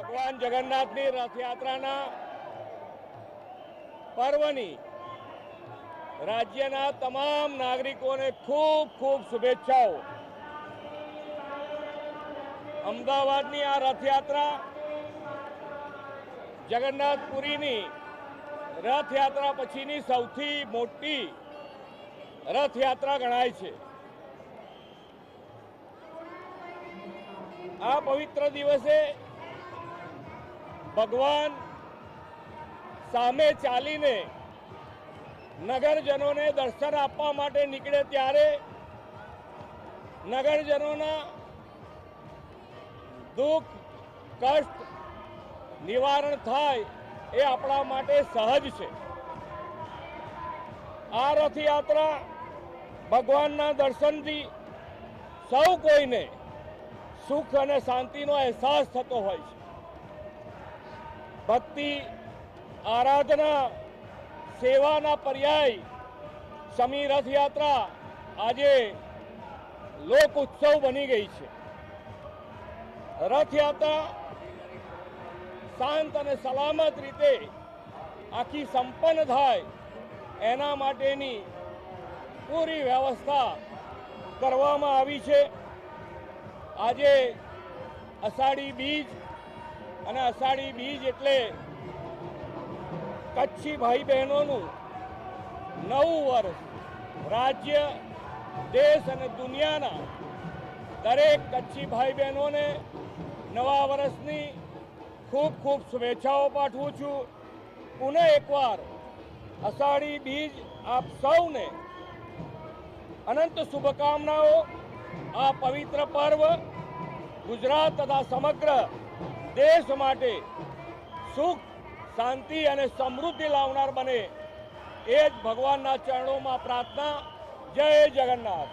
ભગવાન જગન્નાથની રથયાત્રાના પર્વની રાજ્યના તમામ નાગરિકોને ખૂબ ખૂબ શુભેચ્છાઓ। અમદાવાદની આ રથયાત્રા જગન્નાથપુરીની રથયાત્રા પછીની સૌથી મોટી રથયાત્રા ગણાય છે। આ પવિત્ર દિવસે ભગવાન સામે ચાલીને નગરજનોને દર્શન આપવા માટે નીકળે ત્યારે નગરજનોના દુઃખ કષ્ટ નિવારણ થાય એ આપણા માટે સહજ છે। આ રથયાત્રા ભગવાનના દર્શનથી સૌ કોઈને સુખ અને શાંતિનો અહેસાસ થતો હોય છે। ભક્તિ આરાધના સેવાના પર્યાય સમી રથયાત્રા આજે લોક ઉત્સવ બની ગઈ છે। રથયાત્રા શાંત અને સલામત રીતે આખી સંપન્ન થાય એના માટેની પૂરી વ્યવસ્થા કરવામાં આવી છે। આજે અષાઢી બીજ અને અષાઢી બીજ એટલે કચ્છી ભાઈ બહેનોનું નવું વર્ષ। રાજ્ય દેશ અને દુનિયાના દરેક કચ્છી ભાઈ બહેનોને નવા વર્ષની ખૂબ ખૂબ શુભેચ્છાઓ પાઠવું છું। પુનઃ એકવાર અષાઢી બીજ આપ સૌને અનંત શુભકામનાઓ। આ પવિત્ર પર્વ ગુજરાત તથા સમગ્ર દેશ માટે સુખ શાંતિ અને સમૃદ્ધિ લાવનાર બને એ જ ભગવાનના ચરણોમાં પ્રાર્થના। જય જગન્નાથ।